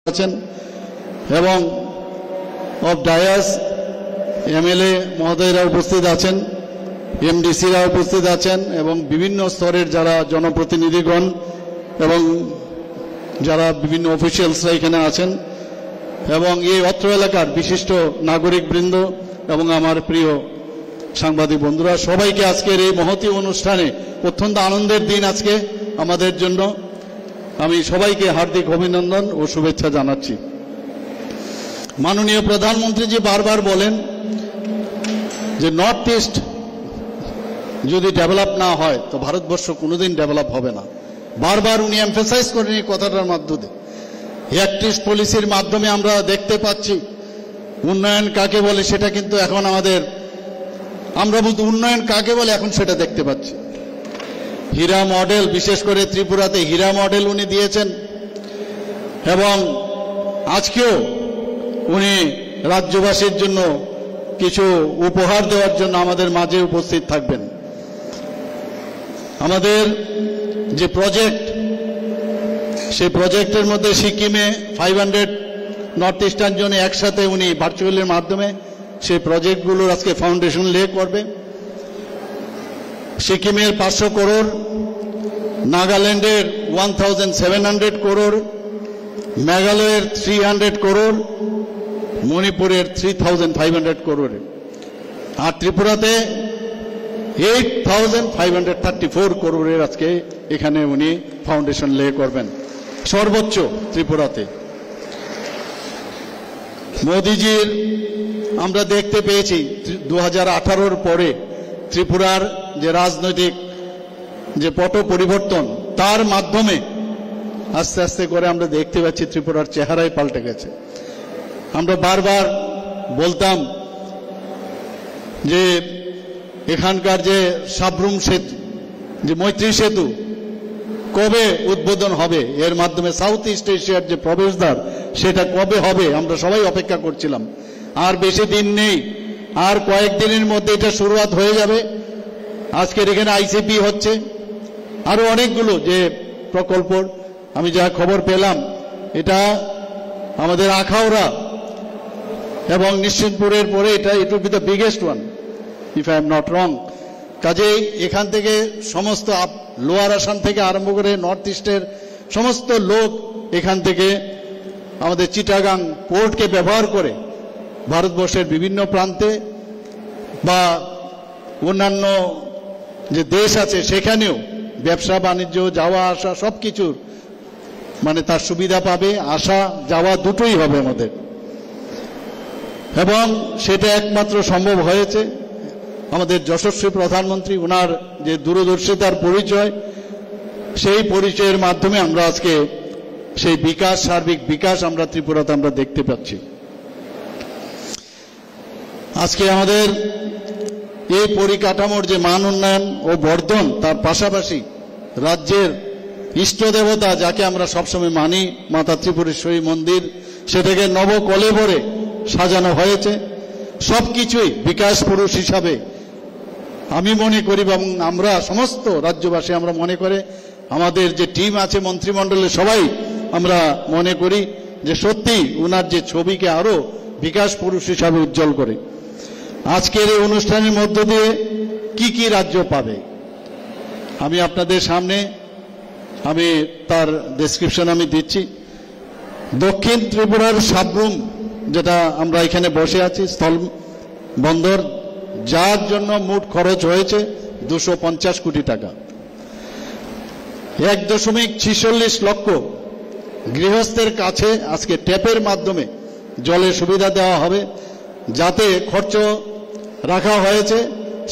আছেন এবং of Dias MLA মহোদয়রা উপস্থিত আছেন, এমডিসিরা উপস্থিত আছেন এবং বিভিন্ন স্তরের যারা জনপ্রতিনিধিগণ এবং যারা বিভিন্ন অফিসিয়ালসরা এখানে আছেন এবং এই অত্র এলাকার বিশিষ্ট নাগরিকবৃন্দ এবং আমার প্রিয় সাংবাদিক বন্ধুরা, সবাইকে আজকের এই মহতী অনুষ্ঠানে অত্যন্ত আনন্দের দিন আজকে আমাদের জন্য। আমি সবাইকে হার্দিক অভিনন্দন ও শুভেচ্ছা জানাচ্ছি। মাননীয় প্রধানমন্ত্রী জি বারবার বলেন যে নর্থ ইস্ট যদি ডেভেলপ না হয় তো ভারতবর্ষ কোনোদিন ডেভেলপ হবে না। বারবার উনি এমফেসাইজ করেন এই কথাটার মাধ্যমে। অ্যাক্ট ইস্ট পলিসির মাধ্যমে আমরা দেখতে পাচ্ছি উন্নয়ন কাকে বলে সেটা কিন্তু এখন আমরা বলতে উন্নয়ন কাকে বলে এখন সেটা দেখতে পাচ্ছি। হীরা মডেল, বিশেষ করে ত্রিপুরাতে হীরা মডেল উনি দিয়েছেন এবং আজকেও উনি রাজ্যবাসীর জন্য কিছু উপহার দেওয়ার জন্য আমাদের মাঝে উপস্থিত থাকবেন। আমাদের যে প্রজেক্ট, সেই প্রজেক্টের মধ্যে সিকিমে 500 নর্থ ইস্টার্ন জোনে একসাথে উনি ভার্চুয়ালের মাধ্যমে সেই প্রজেক্টগুলোর আজকে ফাউন্ডেশন লে করবে। সিকিমের 500 করোড়, নাগাল্যান্ডের 1700 করোড়, মেঘালয়ের 300 করোড়, মণিপুরের 3500 করোড়, আর ত্রিপুরাতে 8534 করোড়ের আজকে এখানে উনি ফাউন্ডেশন লে করবেন, সর্বোচ্চ ত্রিপুরাতে। মোদিজির আমরা দেখতে পেয়েছি 2018-র পরে ত্রিপুরার যে রাজনৈতিক যে পট পরিবর্তন, তার মাধ্যমে আস্তে আস্তে করে আমরা দেখতে পাচ্ছি ত্রিপুরার চেহারাই পাল্টে গেছে। আমরা বারবার বলতাম যে এখানকার যে সাবরুম সেতু, যে মৈত্রী সেতু কবে উদ্বোধন হবে, এর মাধ্যমে সাউথ ইস্ট এশিয়ার যে প্রবেশদ্বার সেটা কবে হবে আমরা সবাই অপেক্ষা করছিলাম। আর বেশি দিন নেই, আর কয়েকদিনের মধ্যে এটা শুরুয়াত হয়ে যাবে। আজকের এখানে আইসিপি হচ্ছে, আরো অনেকগুলো যে প্রকল্প আমি যা খবর পেলাম, এটা আমাদের আখাউড়া এবং নিশ্চিন্তপুরের পরে এটা it will be the biggest one if I am not wrong. কাজেই এখান থেকে সমস্ত লোয়ার আসাম থেকে আরম্ভ করে নর্থ ইস্টের সমস্ত লোক এখান থেকে আমাদের চিটাগাং পোর্টকে ব্যবহার করে ভারতবর্ষের বিভিন্ন প্রান্তে বা অন্যান্য যে দেশ আছে সেখানেও ব্যবসা বাণিজ্য, যাওয়া আসা সবকিছুর মানে তার সুবিধা পাবে। আসা যাওয়া দুটোই হবে আমাদের, এবং সেটা একমাত্র সম্ভব হয়েছে আমাদের যশস্বী প্রধানমন্ত্রী, ওনার যে দূরদর্শিতার পরিচয়, সেই পরিচয়ের মাধ্যমে আমরা আজকে সেই বিকাশ, সার্বিক বিকাশ আমরা ত্রিপুরাতে আমরা দেখতে পাচ্ছি। আজকে আমাদের এই পরিকাঠামোর যে মান উন্নয়ন ও বর্ধন, তার পাশাপাশি রাজ্যের ইষ্ট দেবতা যাকে আমরা সবসময় মানি, মাতা ত্রিপুরেশ্বরী মন্দির, সেটাকে নবকলেবরে সাজানো হয়েছে। সবকিছুই বিকাশ পুরুষ হিসাবে আমি মনে করি এবং আমরা সমস্ত রাজ্যবাসী আমরা মনে করে, আমাদের যে টিম আছে মন্ত্রিমণ্ডলে সবাই আমরা মনে করি যে সত্যি ওনার যে ছবিকে আরো বিকাশ পুরুষ হিসাবে উজ্জ্বল করে। আজকের এই অনুষ্ঠানের মধ্য দিয়ে কি কি রাজ্য পাবে আমি আপনাদের সামনে তার ডেসক্রিপশন আমি দিচ্ছি। দক্ষিণ ত্রিপুরার সাবরুম, যেটা আমরা এখানে বসে আছি, স্থল বন্দর, যার জন্য মোট খরচ হয়েছে 250 কোটি টাকা। 1.46 লক্ষ গৃহস্থের কাছে আজকে ট্যাপের মাধ্যমে জলের সুবিধা দেওয়া হবে, যাতে খরচ রাখা হয়েছে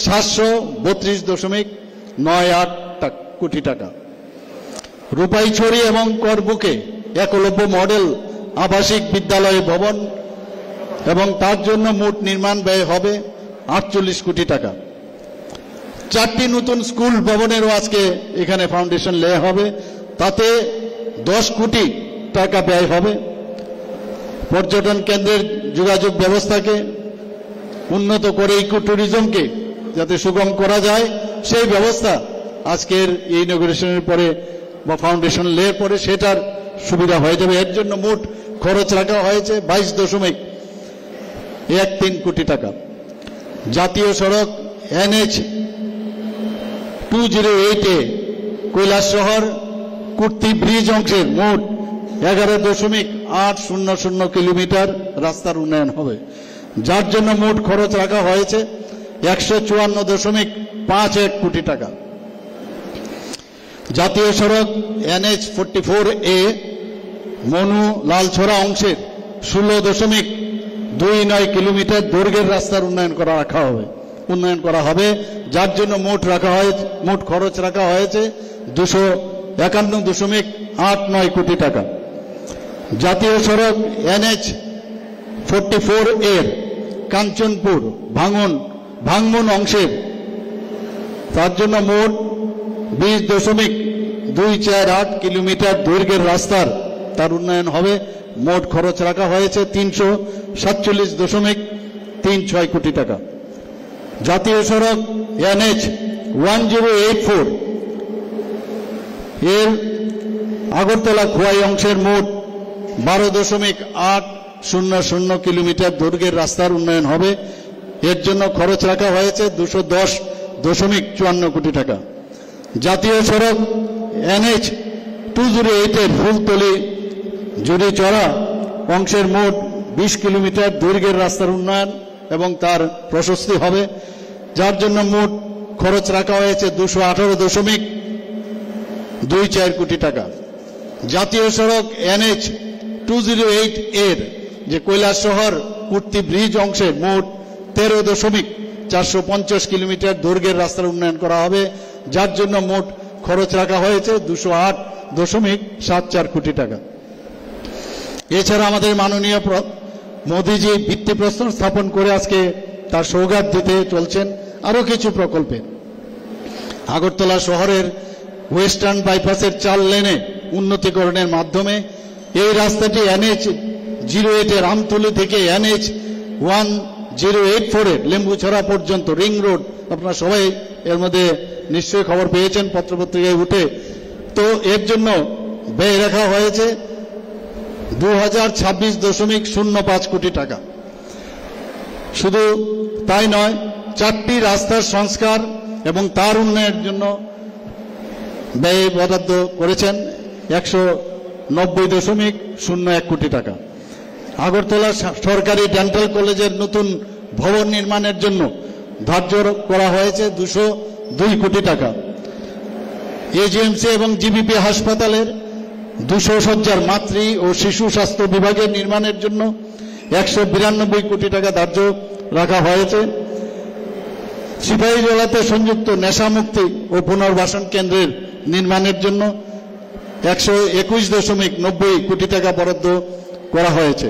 732.98 কোটি টাকা। রূপাইছড়ি এবং করবুকে একলব্য মডেল আবাসিক বিদ্যালয় ভবন এবং তার জন্য মোট নির্মাণ ব্যয় হবে 48 কোটি টাকা। 4টি নতুন স্কুল ভবনেরও আজকে এখানে ফাউন্ডেশন লে হবে, তাতে 10 কোটি টাকা ব্যয় হবে। পর্যটন কেন্দ্রের যোগাযোগ ব্যবস্থাকে উন্নত করে ইকো ট্যুরিজমকে যাতে সুগম করা যায়, সেই ব্যবস্থা আজকের এই ইনঅগ্রেশনের পরে বা ফাউন্ডেশন লেয়ার পরে সেটার সুবিধা হয়ে যাবে। এর জন্য মোট খরচ রাখা হয়েছে 22.13 কোটি টাকা। জাতীয় সড়ক NH 208A Kailashahar kurti bridge অংশের মোট 11.800 কিলোমিটার রাস্তার উন্নয়ন হবে, যার জন্য মোট খরচ রাখা হয়েছে 154.51 কোটি টাকা। জাতীয় সড়ক NH 44A মনু লালছড়া অংশের 16.29 কিলোমিটার দৈর্ঘ্যের রাস্তার উন্নয়ন করা হবে, যার জন্য মোট খরচ রাখা হয়েছে 251.89 কোটি টাকা। জাতীয় সড়ক NH 44 এর কাঞ্চনপুর ভাঙমন অংশের তার জন্য মোট 20.248 কিলোমিটার দৈর্ঘ্যের রাস্তার তার উন্নয়ন হবে, মোট খরচ রাখা হয়েছে 347.36 কোটি টাকা। জাতীয় সড়ক NH 1084 এর আগরতলা খোয়াই অংশের মোট 12.800 কিলোমিটার দৈর্ঘ্যের রাস্তার উন্নয়ন হবে, এর জন্য খরচ রাখা হয়েছে 210.54 কোটি টাকা। জাতীয় সড়ক NH 208 এর ফুলতলি জুড়িচড়া অংশের মোট 20 কিলোমিটার দৈর্ঘ্যের রাস্তার উন্নয়ন এবং তার প্রশস্তি হবে, যার জন্য মোট খরচ রাখা হয়েছে 218.24 কোটি টাকা। জাতীয় সড়ক NH 208 এর যে কৈলাসহর কুর্তি ব্রিজ অংশের মোট 13.450 কিলোমিটার দৈর্ঘ্যের রাস্তার উন্নয়ন করা হবে, যার জন্য মোট খরচ রাখা হয়েছে 208.74 কোটি টাকা। এছাড়া আমাদের মাননীয় মোদীজি ভিত্তিপ্রস্তর স্থাপন করে আজকে তার সৌগাত দিতে চলছেন আরো কিছু প্রকল্পে। আগরতলা শহরের ওয়েস্টার্ন বাইপাসের 4 লেনে উন্নতিকরণের মাধ্যমে এই রাস্তাটি NH 08 এর আমতলী থেকে NH 1084 এর লেম্বুছড়া পর্যন্ত রিং রোড, আপনারা সবাই এর মধ্যে নিশ্চয়ই খবর পেয়েছেন পত্রপত্রিকায় উঠে, তো এর জন্য ব্যয় রাখা হয়েছে 2026.05 কোটি টাকা। শুধু তাই নয়, 4টি রাস্তার সংস্কার এবং তার উন্নয়নের জন্য ব্যয় বরাদ্দ করেছেন 190.01 কোটি টাকা। আগরতলা সরকারি ডেন্টাল কলেজের নতুন ভবন নির্মাণের জন্য ধার্য করা হয়েছে 202 কোটি টাকা। AGMC এবং GBP হাসপাতালের 200 শয্যার মাতৃ ও শিশু স্বাস্থ্য বিভাগের নির্মাণের জন্য 192 কোটি টাকা ধার্য রাখা হয়েছে। সিপাহীজলাতে সংযুক্ত নেশামুক্তি ও পুনর্বাসন কেন্দ্রের নির্মাণের জন্য 121.90 কোটি টাকা বরাদ্দ করা হয়েছে।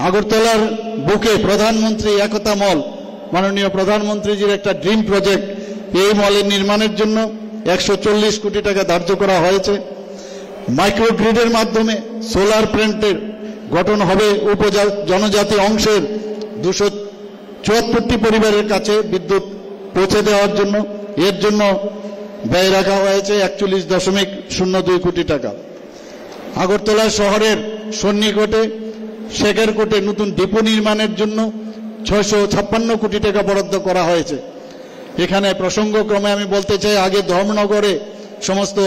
আগরতলার বুকে প্রধানমন্ত্রী একতা মল, মাননীয় প্রধানমন্ত্রীজির একটা ড্রিম প্রজেক্ট, এই মলের নির্মাণের জন্য 140 কোটি টাকা ধার্য করা হয়েছে। মাইক্রোগ্রিডের মাধ্যমে সোলার প্ল্যান্টের গঠন হবে জনজাতি অংশের 274টি পরিবারের কাছে বিদ্যুৎ পৌঁছে দেওয়ার জন্য, এর জন্য ব্যয় রাখা হয়েছে 41.02 কোটি টাকা। আগরতলা শহরের সন্নিকটে শেখেরকোটে নতুন ডিপো নির্মাণের জন্য 656 কোটি টাকা বরাদ্দ করা হয়েছে। এখানে প্রসঙ্গক্রমে আমি বলতে চাই, আগে ধর্মনগরে সমস্ত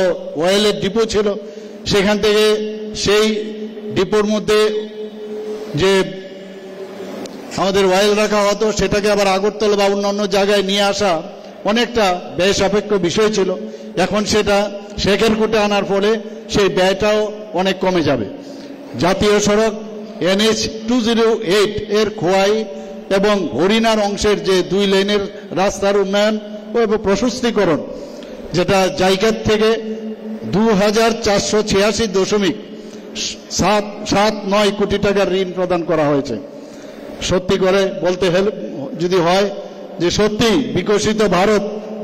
অয়েলের ডিপো ছিল, সেখান থেকে সেই ডিপোর মধ্যে যে আমাদের অয়েল রাখা হতো সেটাকে আবার আগরতলা বা অন্যান্য জায়গায় নিয়ে আসা অনেকটা ব্যয় সাপেক্ষ বিষয় ছিল। এখন সেটা শেখেরকোটে আনার ফলে সেই ব্যয়টাও অনেক কমে যাবে। জাতীয় সড়ক NH 208 এর খোয়াই এবং হরিণার অংশের যে 2 লেনের রাস্তার উন্নয়ন ও প্রশস্তীকরণ, যেটা জাইকাত থেকে 2486.79 কোটি টাকার ঋণ প্রদান করা হয়েছে। সত্যি করে বলতে যদি হয় যে সত্যি বিকশিত ভারত,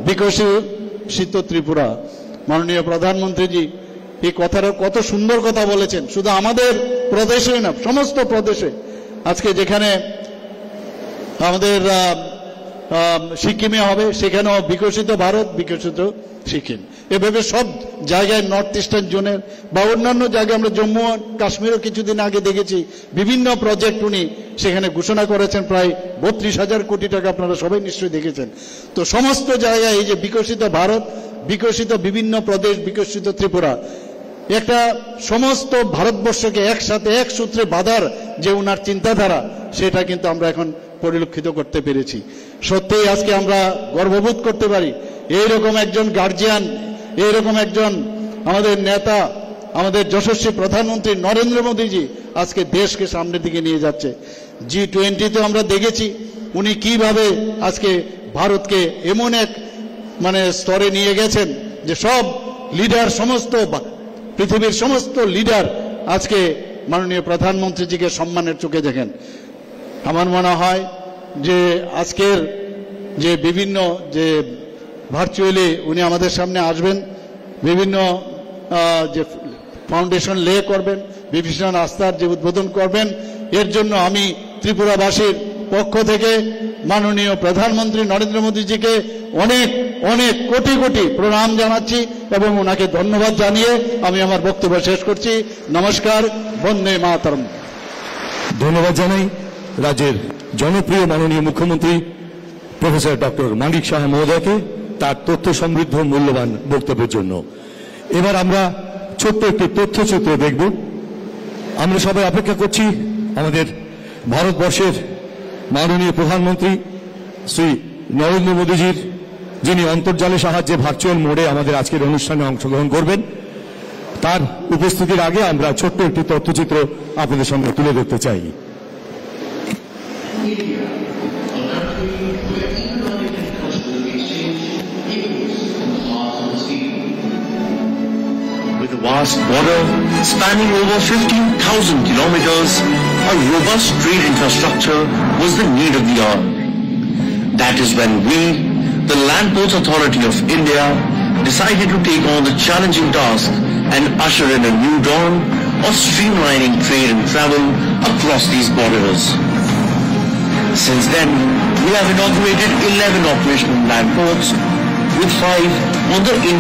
বিকশিত ত্রিপুরা, মাননীয় প্রধানমন্ত্রীজি এই কথাটা কত সুন্দর কথা বলেছেন। শুধু আমাদের প্রদেশে না, সমস্ত প্রদেশে। আজকে যেখানে আমাদের সিকিমে হবে, সেখানেও বিকশিত ভারত, বিকশিত সিকিম, এভাবে সব জায়গায় নর্থ ইস্টার্ন জোনের বা অন্যান্য জায়গায় আমরা জম্মু কাশ্মীরও কিছুদিন আগে দেখেছি বিভিন্ন প্রজেক্ট উনি সেখানে ঘোষণা করেছেন, প্রায় 32,000 কোটি টাকা, আপনারা সবাই নিশ্চয়ই দেখেছেন। তো সমস্ত জায়গায় এই যে বিকশিত ভারত, বিকশিত বিভিন্ন প্রদেশ, বিকশিত ত্রিপুরা, একটা সমস্ত ভারতবর্ষকে একসাথে এক সূত্রে বাঁধার যে ওনার চিন্তাধারা, সেটা কিন্তু আমরা এখন পরিলক্ষিত করতে পেরেছি। সত্যিই আজকে আমরা গর্ববোধ করতে পারি এইরকম একজন গার্জিয়ান, এইরকম একজন আমাদের নেতা, আমাদের যশস্বী প্রধানমন্ত্রী নরেন্দ্র মোদীজি আজকে দেশকে সামনের দিকে নিয়ে যাচ্ছে। G20-তে আমরা দেখেছি উনি কিভাবে আজকে ভারতকে এমন এক স্তরে নিয়ে গেছেন যে সব লিডার, সমস্ত পৃথিবীর সমস্ত লিডার আজকে মাননীয় প্রধানমন্ত্রীজিকে সম্মানের চোখে দেখেন। আমার মনে হয় যে আজকের যে বিভিন্ন যে ভার্চুয়ালি উনি আমাদের সামনে আসবেন, বিভিন্ন যে ফাউন্ডেশন লে করবেন, বিভিন্ন রাস্তার যে উদ্বোধন করবেন, এর জন্য আমি ত্রিপুরাবাসীর পক্ষ থেকে মাননীয় প্রধানমন্ত্রী নরেন্দ্র মোদীজিকে অনেক অনেক কোটি কোটি প্রণাম জানাচ্ছি এবং ওনাকে ধন্যবাদ জানিয়ে আমি আমার বক্তব্য শেষ করছি। নমস্কার, বন্দে মাতরম। ধন্যবাদ জানাই রাজ্যের জনপ্রিয় মাননীয় মুখ্যমন্ত্রী প্রফেসর ডক্টর মানিক সাহা মহোদয়কে তার তথ্য সমৃদ্ধ মূল্যবান বক্তব্যের জন্য। এবার আমরা ছোট্ট একটি তথ্যচিত্র দেখব। আমরা সবাই অপেক্ষা করছি আমাদের ভারতবর্ষের মাননীয় প্রধানমন্ত্রী শ্রী নরেন্দ্র মোদীজির, যিনি অন্তর্জালের সাহায্যে ভার্চুয়াল মোডে আমাদের আজকের অনুষ্ঠানে অংশগ্রহণ করবেন। তার উপস্থিতির আগে আমরা ছোট্ট একটি তথ্যচিত্র আপনাদের সামনে তুলে ধরতে চাই। With a vast border spanning over 15,000 kilometers, a robust trade infrastructure was the need of the hour. That is when we, the Land Ports Authority of India, decided to take on the challenging task and usher in a new dawn of streamlining trade and travel across these borders. Since then, we have inaugurated 11 operational land ports, with 5 on the Indian